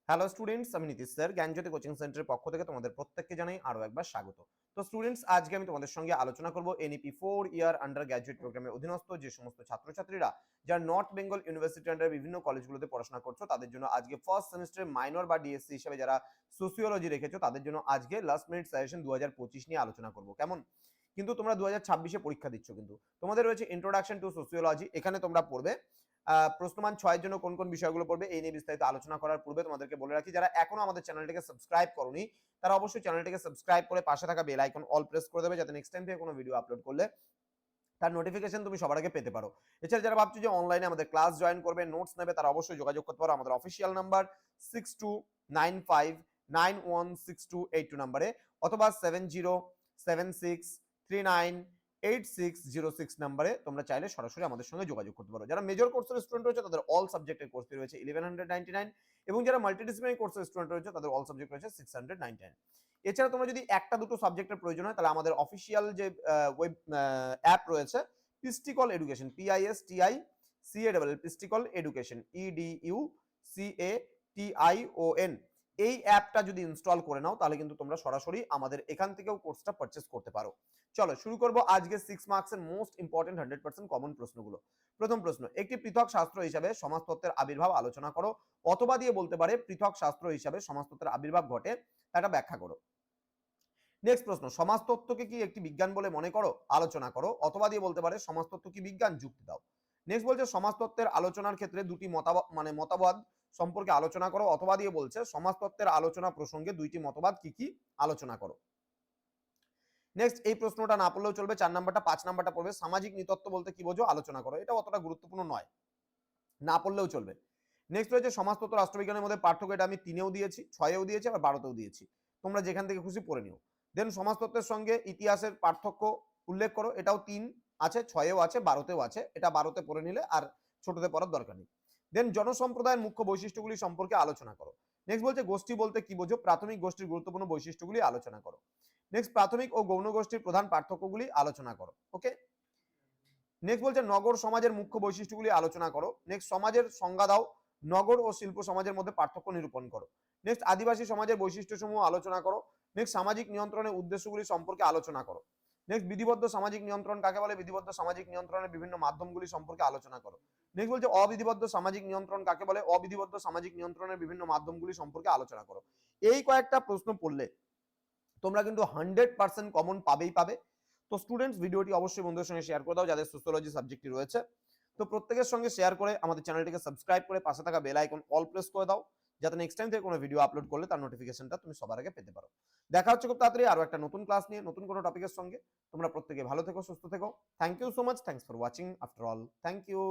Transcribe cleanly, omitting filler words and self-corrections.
Hello students, আমি Nitish sir জ্ঞানজ্যোতি coaching সেন্টারের পক্ষ থেকে তোমাদের প্রত্যেককে জানাই আরো একবার স্বাগত। তো স্টুডেন্টস, আজকে আমি তোমাদের সঙ্গে আলোচনা করব এনইপি 4 ইয়ার আন্ডার গ্র্যাজুয়েট প্রোগ্রামের অধীনস্থ যে সমস্ত ছাত্রছাত্রীরা যারা নর্থ বেঙ্গল ইউনিভার্সিটি আন্ডার বিভিন্ন কলেজগুলোতে পড়াশোনা করছো তাদের জন্য আজকে ফার্স্ট সেমিস্টারে মাইনর বা ডিএসসি হিসেবে যারা সোসিওলজি রেখেছো তাদের জন্য আজকে লাস্ট মিনিট সাজেশন 2025 নিয়ে আলোচনা করব। কেমন? কিন্তু তোমরা 2026-এ পরীক্ষা দিচ্ছ, কিন্তু তোমাদের রয়েছে ইন্ট্রোডাকশন টু সোসিওলজি। এখানে তোমরা পড়বে প্রশ্নমান 6 এর জন্য কোন কোন বিষয়গুলো পড়বে এই নিয়ে বিস্তারিত আলোচনা করার পূর্বে তোমাদেরকে বলে রাখি, যারা এখনো আমাদের চ্যানেলটিকে সাবস্ক্রাইব করোনি তারা অবশ্যই চ্যানেলটিকে সাবস্ক্রাইব করে পাশে থাকা বেল আইকন অল প্রেস করে দেবে, যাতে নেক্সট টাইম থেকে কোনো ভিডিও আপলোড করলে তার নোটিফিকেশন তুমি সবার আগে পেতে পারো। এছাড়া যারা ভাবছো যে অনলাইনে আমাদের ক্লাস জয়েন করবে, নোটস নেবে, তারা অবশ্যই যোগাযোগ করতে পারো আমাদের অফিসিয়াল নাম্বার 6295916282 নাম্বারে, অথবা 7076398606 নাম্বারে তোমরা চাইলে সরাসরি আমাদের সঙ্গে যোগাযোগ করতে পারো। যারা মেজর কোর্সের স্টুডেন্ট রয়েছে তাদের অল সাবজেক্টের কোর্স ফি রয়েছে 1199, এবং যারা মাল্টিডিসিপ্লিনারি কোর্সের স্টুডেন্ট রয়েছে তাদের অল সাবজেক্ট রয়েছে 699। এছাড়া তোমরা যদি একটা দুটো সাবজেক্টের প্রয়োজন হয় তাহলে আমাদের অফিসিয়াল যে ওয়েব অ্যাপ রয়েছে পিস্টিকল এডুকেশন, PISTICALL পিস্টিকল এডুকেশন, EDUCATION, এই অ্যাপটা যদি ইনস্টল করে নাও তাহলে কিন্তু তোমরা সরাসরি আমাদের এখান থেকেও কোর্সটা পারচেজ করতে পারো। চলো শুরু করব আজকে 6 মার্কসের মোস্ট ইম্পর্টেন্ট 100% কমন প্রশ্নগুলো। প্রথম প্রশ্ন, একটি পৃথক শাস্ত্র হিসাবে সমাজতত্ত্বের আবির্ভাব আলোচনা করো, অথবা দিয়ে বলতে পারে পৃথক শাস্ত্র হিসাবে সমাজতত্ত্বের আবির্ভাব ঘটে, এটা ব্যাখ্যা করো। নেক্সট প্রশ্ন, সমাজতত্ত্বকে কি একটি বিজ্ঞান বলে মনে করো, আলোচনা করো, অথবা দিয়ে বলতে পারে সমাজতত্ত্ব কি বিজ্ঞান, যুক্তি দাও। নেক্সট বলছে সমাজতত্ত্বের আলোচনার ক্ষেত্রে দুটি মতবাদ সম্পর্কে আলোচনা করো, অথবা দিয়ে বলছে সমাজতত্ত্বের আলোচনা প্রসঙ্গে দুইটি মতবাদ কি কি, আলোচনা করো। নেক্সট এই প্রশ্নটা না পড়লেও চলবে, 4 নাম্বারটা 5 নাম্বারটা পড়বে, সামাজিক নৃতত্ব বলতে কি বোঝো, আলোচনা করো। এটা অতটা গুরুত্বপূর্ণ নয়, না পড়লেও চলবে। নেক্সট রয়েছে সমাজতত্ত্ব রাষ্ট্রবিজ্ঞানের মধ্যে পার্থক্য, এটা আমি 3-এও দিয়েছি, 6-এও দিয়েছি, আবার 12-তেও দিয়েছি, তোমরা যেখান থেকে খুশি পড়ে নিও। দেন সমাজতত্ত্বের সঙ্গে ইতিহাসের পার্থক্য উল্লেখ করো, এটাও 3 আছে, 6-এও আছে, 12-তেও আছে, এটা 12-তে পড়ে নিলে আর ছোটতে পড়ার দরকার নেই। দেন জনসম্প্রদায়ের মুখ্য বৈশিষ্ট্যগুলি সম্পর্কে আলোচনা করো। নেক্সট বলছে গোষ্ঠী বলতে কি বোঝো, প্রাথমিক গোষ্ঠীর গুরুত্বপূর্ণ বৈশিষ্ট্যগুলি আলোচনা করো। নেক্সট প্রাথমিক ও গৌণ গোষ্ঠীর প্রধান পার্থক্যগুলি আলোচনা করো। ওকে। নেক্সট বলছে নগর সমাজের মুখ্য বৈশিষ্ট্যগুলি আলোচনা করো। নেক্সট সমাজের সংজ্ঞা দাও, নগর ও শিল্প সমাজের মধ্যে পার্থক্য নিরূপণ করো। নেক্সট আদিবাসী সমাজের বৈশিষ্ট্যসমূহ আলোচনা করো। নেক্সট সামাজিক নিয়ন্ত্রণের উদ্দেশ্যগুলি সম্পর্কে আলোচনা করো। নেক্সট বিধিবদ্ধ সামাজিক নিয়ন্ত্রণ কাকে বলে, বিধিবদ্ধ সামাজিক নিয়ন্ত্রণের বিভিন্ন মাধ্যমগুলি সম্পর্কে আলোচনা করো। নেক্সট বলছে অবিধিবদ্ধ সামাজিক নিয়ন্ত্রণ কাকে বলে, অবিধিবদ্ধ সামাজিক নিয়ন্ত্রণের বিভিন্ন মাধ্যমগুলি সম্পর্কে আলোচনা করো। এই কয়েকটা প্রশ্ন পড়লে তোমরা কিন্তু 100% কমন পাবেই পাবে। তো স্টুডেন্টস, ভিডিওটি অবশ্যই বন্ধুদের সঙ্গে শেয়ার করে দাও যাদের সোসিওলজি সাবজেক্টটি রয়েছে। তো প্রত্যেকের সঙ্গে শেয়ার করে আমাদের চ্যানেলটিকে সাবস্ক্রাইব করে পাশে থাকা বেল আইকন অল প্রেস করে দাও, যাতে নেক্সট টাইম থেকে কোনো ভিডিও আপলোড করলে তার নোটিফিকেশনটা তুমি সবার আগে পেতে পারো। দেখা হচ্ছে খুব তাড়াতাড়ি আরো একটা নতুন ক্লাস নিয়ে, নতুন কোনো টপিকের সঙ্গে। তোমরা প্রত্যেকে ভালো থেকো, সুস্থ থেকো। Thank you so much, thanks for watching after all, thank you.